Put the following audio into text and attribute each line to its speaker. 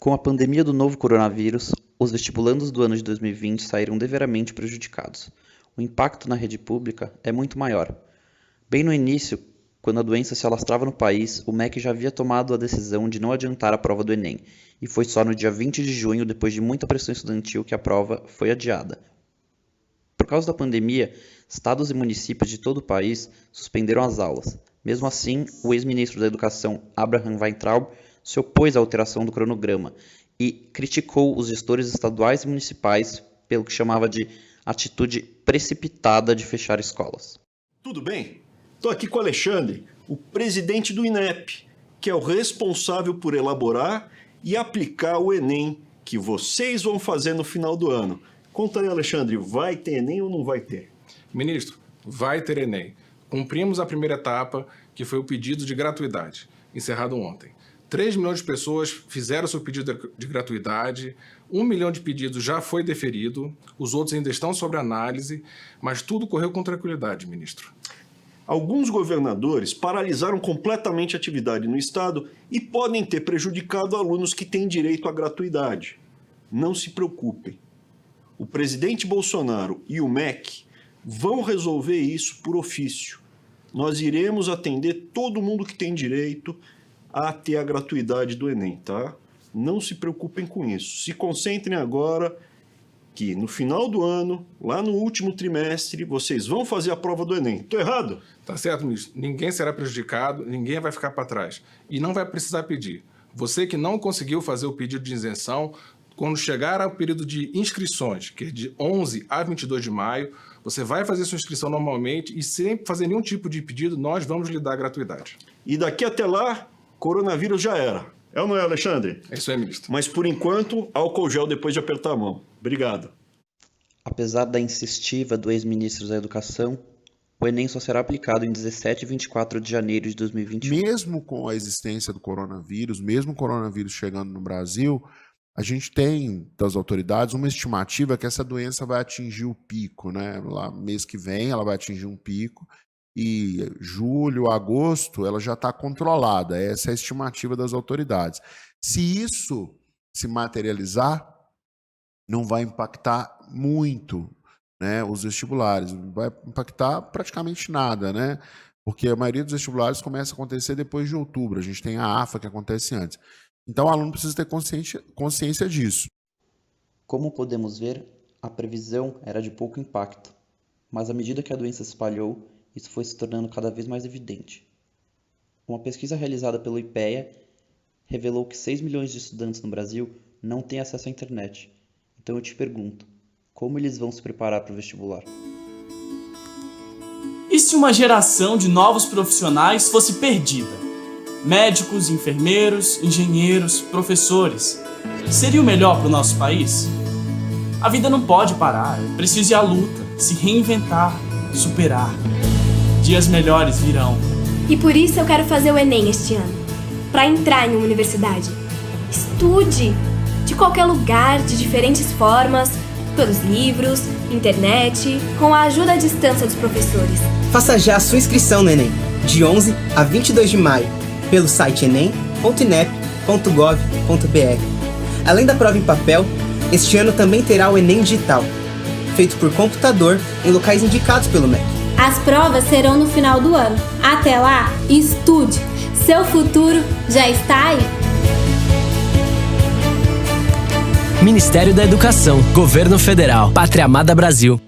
Speaker 1: Com a pandemia do novo coronavírus, os vestibulandos do ano de 2020 saíram deveramente prejudicados. O impacto na rede pública é muito maior. Bem no início, quando a doença se alastrava no país, o MEC já havia tomado a decisão de não adiantar a prova do Enem, e foi só no dia 20 de junho, depois de muita pressão estudantil, que a prova foi adiada. Por causa da pandemia, estados e municípios de todo o país suspenderam as aulas. Mesmo assim, o ex-ministro da Educação, Abraham Weintraub, se opôs à alteração do cronograma e criticou os gestores estaduais e municipais pelo que chamava de atitude precipitada de fechar escolas.
Speaker 2: Tudo bem? Estou aqui com o Alexandre, o presidente do INEP, que é o responsável por elaborar e aplicar o Enem que vocês vão fazer no final do ano. Conta aí, Alexandre, vai ter Enem ou não vai ter?
Speaker 3: Ministro, vai ter Enem. Cumprimos a primeira etapa, que foi o pedido de gratuidade, encerrado ontem. 3 milhões de pessoas fizeram seu pedido de gratuidade, 1 milhão de pedidos já foi deferido, os outros ainda estão sob análise, mas tudo correu com tranquilidade, ministro.
Speaker 2: Alguns governadores paralisaram completamente a atividade no estado e podem ter prejudicado alunos que têm direito à gratuidade. Não se preocupem. O presidente Bolsonaro e o MEC vão resolver isso por ofício. Nós iremos atender todo mundo que tem direito a ter a gratuidade do Enem, tá? Não se preocupem com isso. Se concentrem agora que no final do ano, lá no último trimestre, vocês vão fazer a prova do Enem. Tô errado?
Speaker 3: Tá certo, ministro. Ninguém será prejudicado, ninguém vai ficar para trás. E não vai precisar pedir. Você que não conseguiu fazer o pedido de isenção, quando chegar ao período de inscrições, que é de 11 a 22 de maio, você vai fazer sua inscrição normalmente e sem fazer nenhum tipo de pedido, nós vamos lhe dar a gratuidade.
Speaker 2: E daqui até lá, coronavírus já era. É ou não é, Alexandre?
Speaker 3: É isso aí, ministro.
Speaker 2: Mas, por enquanto, álcool gel depois de apertar a mão. Obrigado.
Speaker 1: Apesar da insistiva do ex-ministro da Educação, o Enem só será aplicado em 17 e 24 de janeiro de 2021.
Speaker 4: Mesmo com a existência do coronavírus, mesmo o coronavírus chegando no Brasil, a gente tem das autoridades uma estimativa que essa doença vai atingir o pico, né? Lá, mês que vem ela vai atingir um pico. E julho, agosto, ela já está controlada. Essa é a estimativa das autoridades. Se isso se materializar, não vai impactar muito, né, os vestibulares. Não vai impactar praticamente nada, né? Porque a maioria dos vestibulares começa a acontecer depois de outubro. A gente tem a AFA que acontece antes. Então o aluno precisa ter consciência disso.
Speaker 1: Como podemos ver, a previsão era de pouco impacto. Mas à medida que a doença se espalhou, isso foi se tornando cada vez mais evidente. Uma pesquisa realizada pelo IPEA revelou que 6 milhões de estudantes no Brasil não têm acesso à internet. Então eu te pergunto, como eles vão se preparar para o vestibular?
Speaker 5: E se uma geração de novos profissionais fosse perdida? Médicos, enfermeiros, engenheiros, professores. Seria o melhor para o nosso país? A vida não pode parar, é preciso ir à luta, se reinventar, superar. Dias melhores virão.
Speaker 6: E por isso eu quero fazer o Enem este ano, para entrar em uma universidade. Estude! De qualquer lugar, de diferentes formas, pelos livros, internet, com a ajuda à distância dos professores.
Speaker 7: Faça já a sua inscrição no Enem, de 11 a 22 de maio, pelo site enem.inep.gov.br. Além da prova em papel, este ano também terá o Enem digital, feito por computador em locais indicados pelo MEC.
Speaker 8: As provas serão no final do ano. Até lá, estude! Seu futuro já está aí!
Speaker 9: Ministério da Educação, Governo Federal, Pátria Amada Brasil.